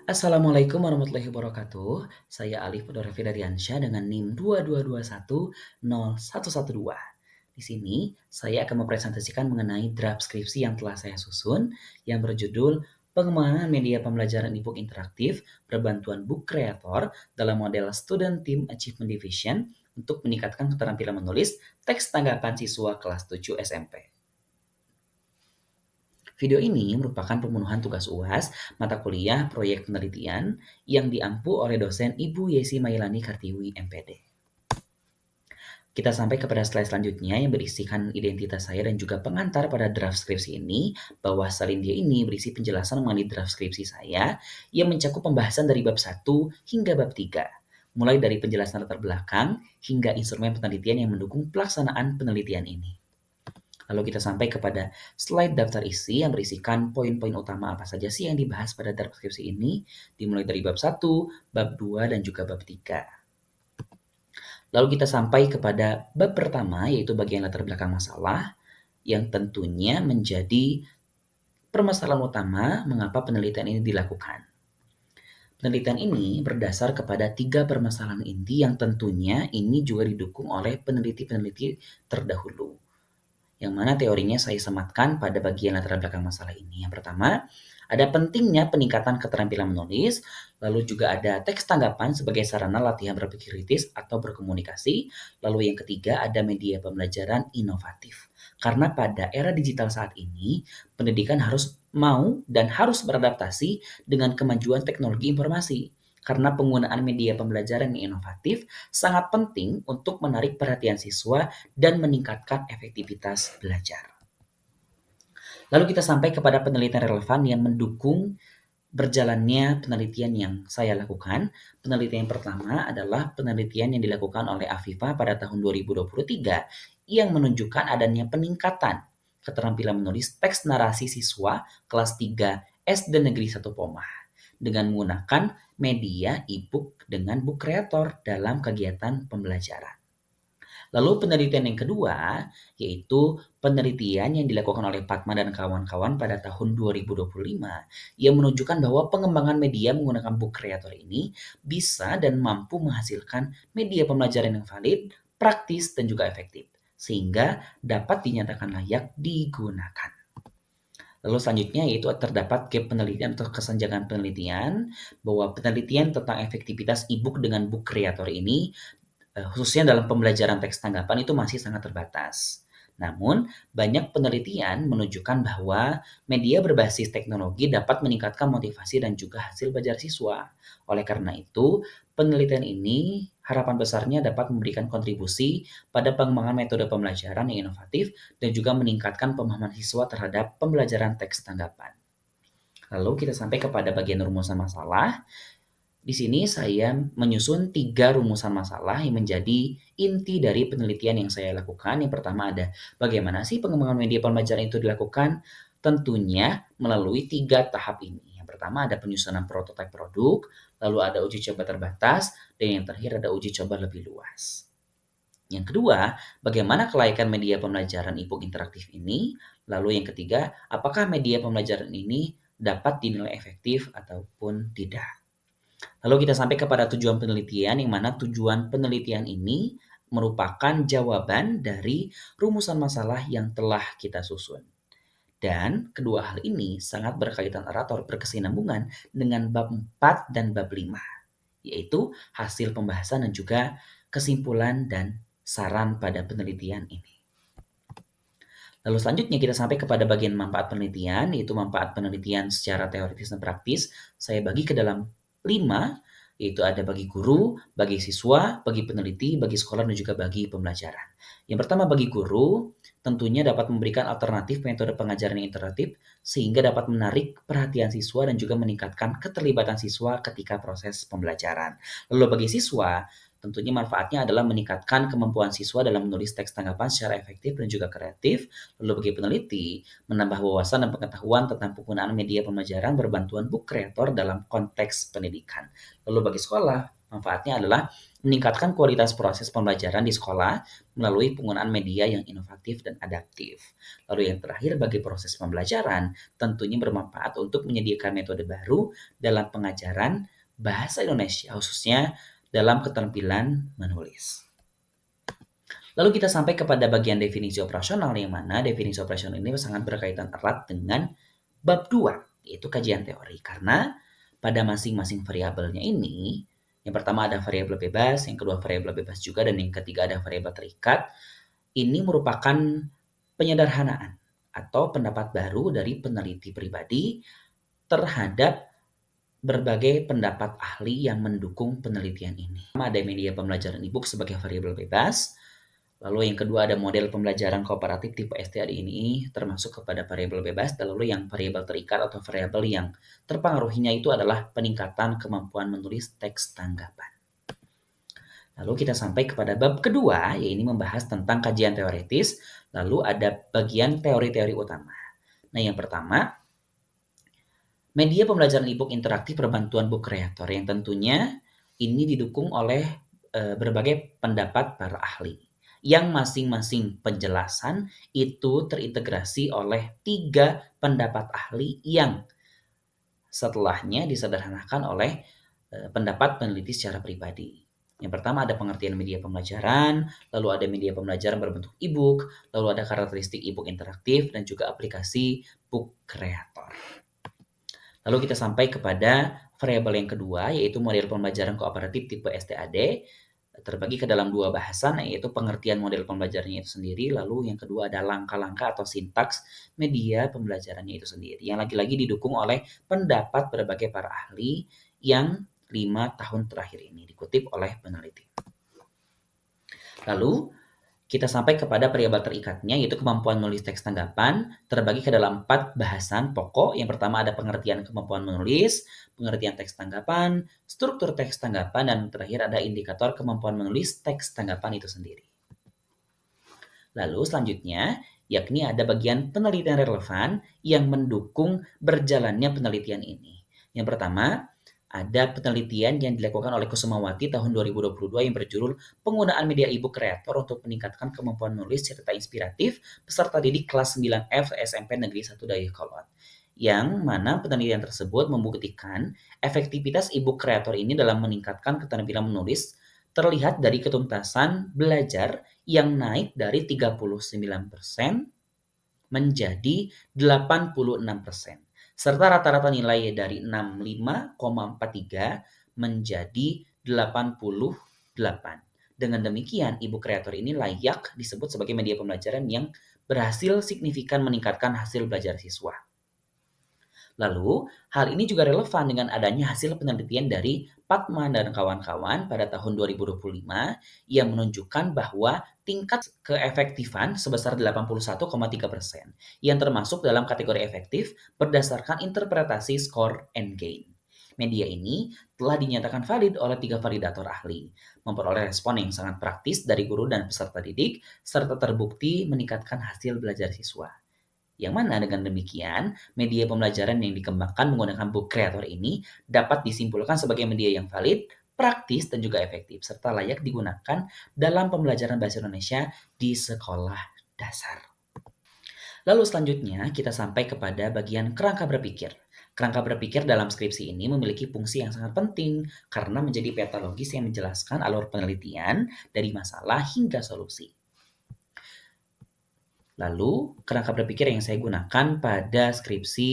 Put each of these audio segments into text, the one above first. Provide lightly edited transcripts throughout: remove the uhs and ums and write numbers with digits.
Assalamualaikum warahmatullahi wabarakatuh. Saya Alif Fedora Firdayansyah dengan NIM 222101112. Di sini saya akan mempresentasikan mengenai draft skripsi yang telah saya susun yang berjudul Pengembangan Media Pembelajaran e-book Interaktif Berbantuan Book Creator dalam model Student Team Achievement Division untuk meningkatkan keterampilan menulis teks tanggapan siswa kelas 7 SMP. Video ini merupakan pemenuhan tugas UAS mata kuliah proyek penelitian yang diampu oleh dosen Ibu Yesi Mailani Kartiwi, MPD. Kita sampai kepada slide selanjutnya yang berisikan identitas saya dan juga pengantar pada draft skripsi ini, bahwa salindia ini berisi penjelasan mengenai draft skripsi saya yang mencakup pembahasan dari bab 1 hingga bab 3, mulai dari penjelasan latar belakang hingga instrumen penelitian yang mendukung pelaksanaan penelitian ini. Lalu kita sampai kepada slide daftar isi yang berisikan poin-poin utama apa saja sih yang dibahas pada draft skripsi ini, dimulai dari bab 1, bab 2, dan juga bab 3. Lalu kita sampai kepada bab pertama, yaitu bagian latar belakang masalah, yang tentunya menjadi permasalahan utama mengapa penelitian ini dilakukan. Penelitian ini berdasar kepada 3 permasalahan inti yang tentunya ini juga didukung oleh peneliti-peneliti terdahulu, yang mana teorinya saya sematkan pada bagian latar belakang masalah ini. Yang pertama, ada pentingnya peningkatan keterampilan menulis, lalu juga ada teks tanggapan sebagai sarana latihan berpikir kritis atau berkomunikasi, lalu yang ketiga ada media pembelajaran inovatif. Karena pada era digital saat ini, pendidikan harus mau dan harus beradaptasi dengan kemajuan teknologi informasi. Karena penggunaan media pembelajaran yang inovatif sangat penting untuk menarik perhatian siswa dan meningkatkan efektivitas belajar. Lalu kita sampai kepada penelitian relevan yang mendukung berjalannya penelitian yang saya lakukan. Penelitian yang pertama adalah penelitian yang dilakukan oleh Afifa pada tahun 2023 yang menunjukkan adanya peningkatan keterampilan menulis teks narasi siswa kelas 3 SD Negeri 1 Pomah dengan menggunakan media e-book dengan book creator dalam kegiatan pembelajaran. Lalu penelitian yang kedua, yaitu penelitian yang dilakukan oleh Fatma dan kawan-kawan pada tahun 2025 yang menunjukkan bahwa pengembangan media menggunakan book creator ini bisa dan mampu menghasilkan media pembelajaran yang valid, praktis, dan juga efektif, sehingga dapat dinyatakan layak digunakan. Lalu selanjutnya yaitu terdapat gap penelitian atau kesenjangan penelitian, bahwa penelitian tentang efektivitas e-book dengan book creator ini khususnya dalam pembelajaran teks tanggapan itu masih sangat terbatas. Namun, banyak penelitian menunjukkan bahwa media berbasis teknologi dapat meningkatkan motivasi dan juga hasil belajar siswa. Oleh karena itu, penelitian ini harapan besarnya dapat memberikan kontribusi pada pengembangan metode pembelajaran yang inovatif dan juga meningkatkan pemahaman siswa terhadap pembelajaran teks tanggapan. Lalu kita sampai kepada bagian rumusan masalah. Di sini saya menyusun 3 rumusan masalah yang menjadi inti dari penelitian yang saya lakukan. Yang pertama ada bagaimana sih pengembangan media pembelajaran itu dilakukan? Tentunya melalui 3 tahap ini. Yang pertama ada penyusunan prototipe produk, lalu ada uji coba terbatas, dan yang terakhir ada uji coba lebih luas. Yang kedua, bagaimana kelaikan media pembelajaran e-book interaktif ini? Lalu yang ketiga, apakah media pembelajaran ini dapat dinilai efektif ataupun tidak? Lalu kita sampai kepada tujuan penelitian, yang mana tujuan penelitian ini merupakan jawaban dari rumusan masalah yang telah kita susun. Dan kedua hal ini sangat berkaitan erat atau berkesinambungan dengan bab 4 dan bab 5, yaitu hasil pembahasan dan juga kesimpulan dan saran pada penelitian ini. Lalu selanjutnya kita sampai kepada bagian manfaat penelitian, yaitu manfaat penelitian secara teoritis dan praktis. Saya bagi ke dalam 5, yaitu ada bagi guru, bagi siswa, bagi peneliti, bagi sekolah, dan juga bagi pembelajaran. Yang pertama bagi guru, tentunya dapat memberikan alternatif metode pengajaran yang interaktif sehingga dapat menarik perhatian siswa dan juga meningkatkan keterlibatan siswa ketika proses pembelajaran. Lalu bagi siswa, Tentunya manfaatnya adalah meningkatkan kemampuan siswa dalam menulis teks tanggapan secara efektif dan juga kreatif. Lalu bagi peneliti, menambah wawasan dan pengetahuan tentang penggunaan media pembelajaran berbantuan book creator dalam konteks pendidikan. Lalu bagi sekolah, manfaatnya adalah meningkatkan kualitas proses pembelajaran di sekolah melalui penggunaan media yang inovatif dan adaptif. Lalu yang terakhir bagi proses pembelajaran, tentunya bermanfaat untuk menyediakan metode baru dalam pengajaran bahasa Indonesia, khususnya dalam keterampilan menulis. Lalu kita sampai kepada bagian definisi operasional, yang mana definisi operasional ini sangat berkaitan erat dengan bab 2, yaitu kajian teori. Karena pada masing-masing variabelnya ini, yang pertama ada variabel bebas, yang kedua variabel bebas juga, dan yang ketiga ada variabel terikat. Ini merupakan penyederhanaan atau pendapat baru dari peneliti pribadi terhadap berbagai pendapat ahli yang mendukung penelitian ini. Ada media pembelajaran e-book sebagai variabel bebas. Lalu yang kedua ada model pembelajaran kooperatif tipe STAD ini termasuk kepada variabel bebas. Lalu yang variabel terikat atau variabel yang terpengaruhinya itu adalah peningkatan kemampuan menulis teks tanggapan. Lalu kita sampai kepada bab kedua, yaitu membahas tentang kajian teoritis. Lalu ada bagian teori-teori utama. Nah, yang pertama, media pembelajaran e-book interaktif berbantuan book creator yang tentunya ini didukung oleh berbagai pendapat para ahli. Yang masing-masing penjelasan itu terintegrasi oleh 3 pendapat ahli yang setelahnya disederhanakan oleh pendapat peneliti secara pribadi. Yang pertama ada pengertian media pembelajaran, lalu ada media pembelajaran berbentuk e-book, lalu ada karakteristik e-book interaktif, dan juga aplikasi book creator. Lalu kita sampai kepada variabel yang kedua, yaitu model pembelajaran kooperatif tipe STAD, terbagi ke dalam 2 bahasan, yaitu pengertian model pembelajarannya itu sendiri, lalu yang kedua ada langkah-langkah atau sintaks media pembelajarannya itu sendiri, yang lagi-lagi didukung oleh pendapat berbagai para ahli yang 5 tahun terakhir ini dikutip oleh peneliti. Lalu kita sampai kepada variabel terikatnya, yaitu kemampuan menulis teks tanggapan, terbagi ke dalam 4 bahasan pokok. Yang pertama ada pengertian kemampuan menulis, pengertian teks tanggapan, struktur teks tanggapan, dan terakhir ada indikator kemampuan menulis teks tanggapan itu sendiri. Lalu selanjutnya, yakni ada bagian penelitian relevan yang mendukung berjalannya penelitian ini. Yang pertama, ada penelitian yang dilakukan oleh Kusumawati tahun 2022 yang berjudul Penggunaan Media e-book Creator untuk Meningkatkan Kemampuan Menulis Cerita Inspiratif Peserta Didik Kelas 9F SMP Negeri 1 Dayakolot. Yang mana penelitian tersebut membuktikan efektivitas e-book creator ini dalam meningkatkan keterampilan menulis terlihat dari ketuntasan belajar yang naik dari 39% menjadi 86%. Serta rata-rata nilai dari 65,43 menjadi 88. Dengan demikian, e-book creator ini layak disebut sebagai media pembelajaran yang berhasil signifikan meningkatkan hasil belajar siswa. Lalu, hal ini juga relevan dengan adanya hasil penelitian dari Patman dan kawan-kawan pada tahun 2025 yang menunjukkan bahwa tingkat keefektifan sebesar 81,3% yang termasuk dalam kategori efektif berdasarkan interpretasi score and gain. Media ini telah dinyatakan valid oleh 3 validator ahli, memperoleh respon yang sangat praktis dari guru dan peserta didik, serta terbukti meningkatkan hasil belajar siswa. Yang mana dengan demikian, media pembelajaran yang dikembangkan menggunakan book creator ini dapat disimpulkan sebagai media yang valid, praktis, dan juga efektif, serta layak digunakan dalam pembelajaran bahasa Indonesia di sekolah dasar. Lalu selanjutnya kita sampai kepada bagian kerangka berpikir. Kerangka berpikir dalam skripsi ini memiliki fungsi yang sangat penting karena menjadi peta logis yang menjelaskan alur penelitian dari masalah hingga solusi. Lalu, kerangka berpikir yang saya gunakan pada skripsi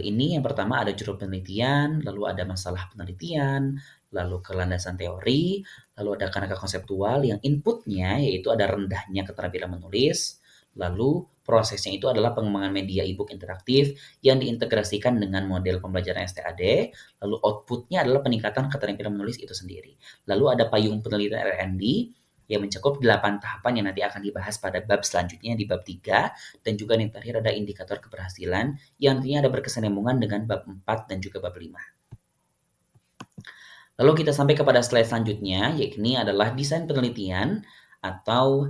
ini yang pertama ada judul penelitian, lalu ada masalah penelitian, lalu kelandasan teori, lalu ada kerangka konseptual yang inputnya yaitu ada rendahnya keterampilan menulis, lalu prosesnya itu adalah pengembangan media e-book interaktif yang diintegrasikan dengan model pembelajaran STAD, lalu outputnya adalah peningkatan keterampilan menulis itu sendiri. Lalu ada payung penelitian R&D yang mencakup 8 tahapan yang nanti akan dibahas pada bab selanjutnya di bab 3, dan juga yang terakhir ada indikator keberhasilan yang nantinya ada berkesinambungan dengan bab 4 dan juga bab 5. Lalu kita sampai kepada slide selanjutnya, yakni adalah desain penelitian atau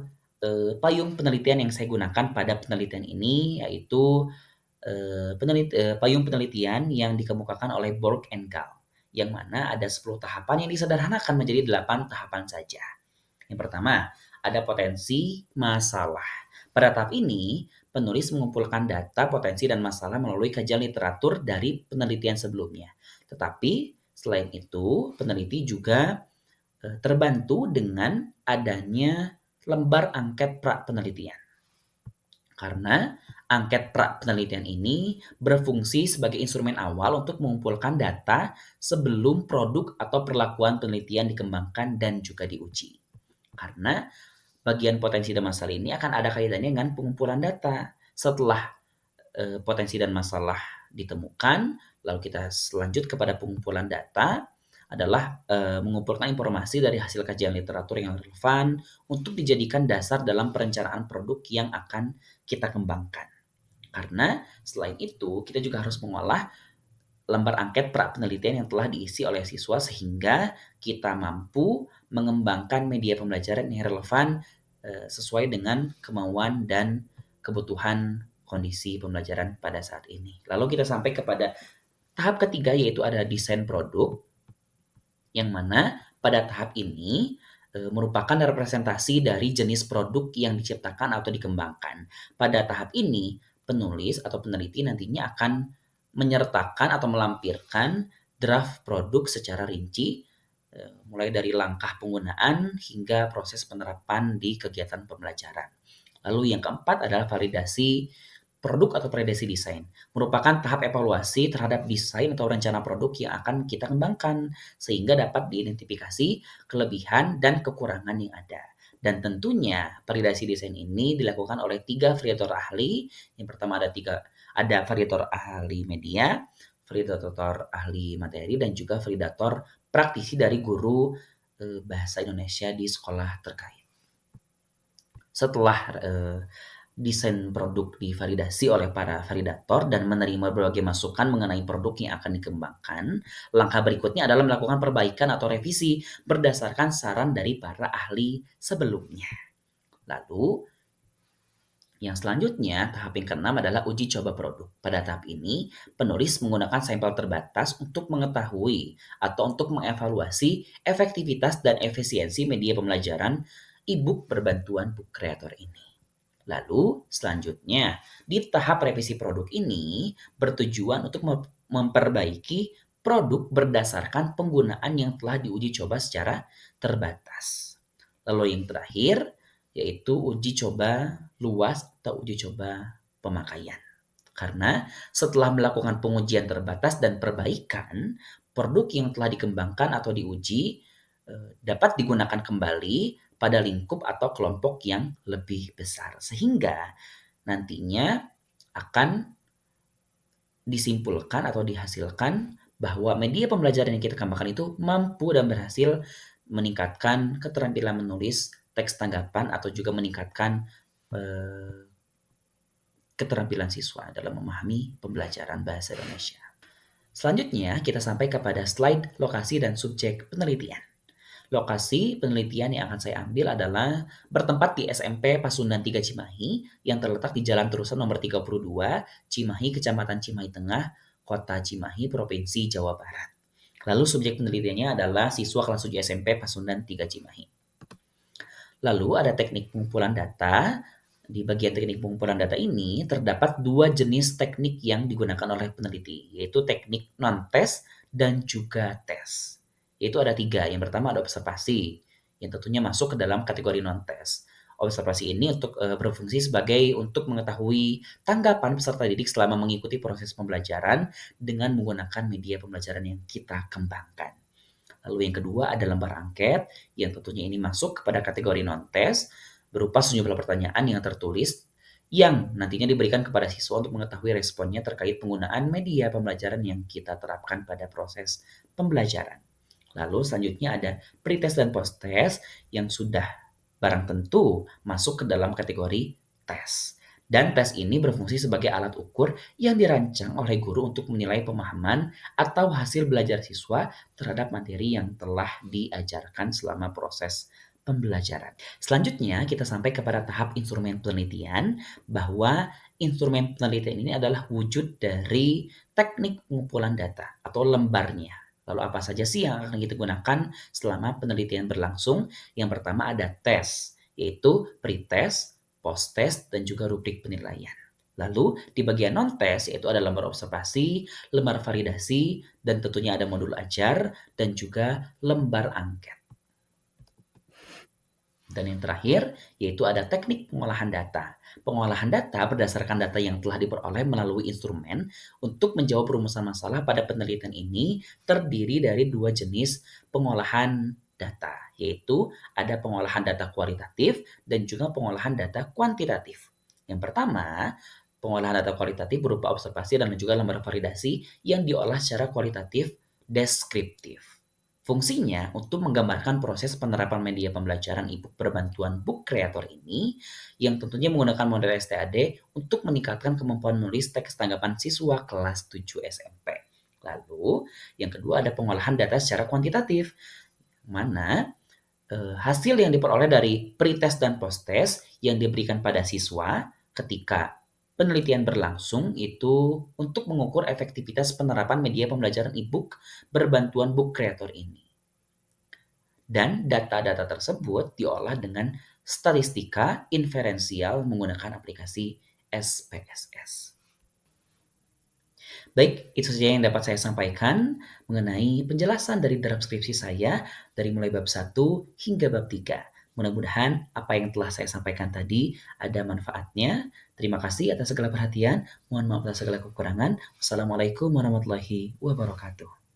payung penelitian yang saya gunakan pada penelitian ini, yaitu payung penelitian yang dikemukakan oleh Borg and Gall, yang mana ada 10 tahapan yang disederhanakan menjadi 8 tahapan saja. Yang pertama, ada potensi masalah. Pada tahap ini, penulis mengumpulkan data, potensi, dan masalah melalui kajian literatur dari penelitian sebelumnya. Tetapi, selain itu, peneliti juga terbantu dengan adanya lembar angket pra penelitian. Karena angket pra penelitian ini berfungsi sebagai instrumen awal untuk mengumpulkan data sebelum produk atau perlakuan penelitian dikembangkan dan juga diuji. Karena bagian potensi dan masalah ini akan ada kaitannya dengan pengumpulan data. Setelah potensi dan masalah ditemukan, lalu kita lanjut kepada pengumpulan data adalah mengumpulkan informasi dari hasil kajian literatur yang relevan untuk dijadikan dasar dalam perencanaan produk yang akan kita kembangkan. Karena selain itu, kita juga harus mengolah lembar angket pra penelitian yang telah diisi oleh siswa sehingga kita mampu mengembangkan media pembelajaran yang relevan sesuai dengan kemauan dan kebutuhan kondisi pembelajaran pada saat ini. Lalu kita sampai kepada tahap ketiga, yaitu ada desain produk, yang mana pada tahap ini merupakan representasi dari jenis produk yang diciptakan atau dikembangkan. Pada tahap ini, penulis atau peneliti nantinya akan menyertakan atau melampirkan draft produk secara rinci, mulai dari langkah penggunaan hingga proses penerapan di kegiatan pembelajaran. Lalu yang keempat adalah validasi produk atau validasi desain. Merupakan tahap evaluasi terhadap desain atau rencana produk yang akan kita kembangkan sehingga dapat diidentifikasi kelebihan dan kekurangan yang ada. Dan tentunya validasi desain ini dilakukan oleh 3 validator ahli. Yang pertama ada validator ahli media, validator ahli materi, dan juga validator praktisi dari guru bahasa Indonesia di sekolah terkait. Setelah desain produk divalidasi oleh para validator dan menerima berbagai masukan mengenai produk yang akan dikembangkan, langkah berikutnya adalah melakukan perbaikan atau revisi berdasarkan saran dari para ahli sebelumnya. Lalu, yang selanjutnya, tahap yang keenam adalah uji coba produk. Pada tahap ini, penulis menggunakan sampel terbatas untuk mengetahui atau untuk mengevaluasi efektivitas dan efisiensi media pembelajaran e-book berbantuan book creator ini. Lalu selanjutnya, di tahap revisi produk ini bertujuan untuk memperbaiki produk berdasarkan penggunaan yang telah diuji coba secara terbatas. Lalu yang terakhir, yaitu uji coba luas atau uji coba pemakaian. Karena setelah melakukan pengujian terbatas dan perbaikan, produk yang telah dikembangkan atau diuji dapat digunakan kembali pada lingkup atau kelompok yang lebih besar. Sehingga nantinya akan disimpulkan atau dihasilkan bahwa media pembelajaran yang kita kembangkan itu mampu dan berhasil meningkatkan keterampilan menulis teks tanggapan atau juga meningkatkan keterampilan siswa dalam memahami pembelajaran bahasa Indonesia. Selanjutnya, kita sampai kepada slide lokasi dan subjek penelitian. Lokasi penelitian yang akan saya ambil adalah bertempat di SMP Pasundan 3 Cimahi yang terletak di Jalan Terusan nomor 32, Cimahi, Kecamatan Cimahi Tengah, Kota Cimahi, Provinsi Jawa Barat. Lalu subjek penelitiannya adalah siswa kelas 7 SMP Pasundan 3 Cimahi. Lalu ada teknik pengumpulan data. Di bagian teknik pengumpulan data ini terdapat 2 jenis teknik yang digunakan oleh peneliti, yaitu teknik non-tes dan juga tes. Yaitu ada 3. Yang pertama ada observasi, yang tentunya masuk ke dalam kategori non-tes. Observasi ini berfungsi sebagai untuk mengetahui tanggapan peserta didik selama mengikuti proses pembelajaran dengan menggunakan media pembelajaran yang kita kembangkan. Lalu yang kedua ada lembar angket, yang tentunya ini masuk kepada kategori non-tes, berupa sejumlah pertanyaan yang tertulis yang nantinya diberikan kepada siswa untuk mengetahui responnya terkait penggunaan media pembelajaran yang kita terapkan pada proses pembelajaran. Lalu selanjutnya ada pretest dan posttest yang sudah barang tentu masuk ke dalam kategori tes. Dan tes ini berfungsi sebagai alat ukur yang dirancang oleh guru untuk menilai pemahaman atau hasil belajar siswa terhadap materi yang telah diajarkan selama proses pembelajaran. Selanjutnya, kita sampai kepada tahap instrumen penelitian, bahwa instrumen penelitian ini adalah wujud dari teknik pengumpulan data atau lembarnya. Lalu apa saja sih yang akan kita gunakan selama penelitian berlangsung? Yang pertama ada tes, yaitu pretest, post-test, dan juga rubrik penilaian. Lalu di bagian non-test yaitu ada lembar observasi, lembar validasi, dan tentunya ada modul ajar, dan juga lembar angket. Dan yang terakhir, yaitu ada teknik pengolahan data. Pengolahan data berdasarkan data yang telah diperoleh melalui instrumen untuk menjawab rumusan masalah pada penelitian ini terdiri dari dua jenis pengolahan data, yaitu ada pengolahan data kualitatif dan juga pengolahan data kuantitatif. Yang pertama, pengolahan data kualitatif berupa observasi dan juga lembar validasi yang diolah secara kualitatif deskriptif. Fungsinya untuk menggambarkan proses penerapan media pembelajaran e-book berbantuan Book Creator ini, yang tentunya menggunakan model STAD untuk meningkatkan kemampuan menulis teks tanggapan siswa kelas 7 SMP. Lalu, yang kedua ada pengolahan data secara kuantitatif, mana hasil yang diperoleh dari pretest dan posttest yang diberikan pada siswa ketika penelitian berlangsung itu untuk mengukur efektivitas penerapan media pembelajaran e-book berbantuan Book Creator ini. Dan data-data tersebut diolah dengan statistika inferensial menggunakan aplikasi SPSS. Baik, itu saja yang dapat saya sampaikan mengenai penjelasan dari draft skripsi saya dari mulai bab 1 hingga bab 3. Mudah-mudahan apa yang telah saya sampaikan tadi ada manfaatnya. Terima kasih atas segala perhatian. Mohon maaf atas segala kekurangan. Wassalamualaikum warahmatullahi wabarakatuh.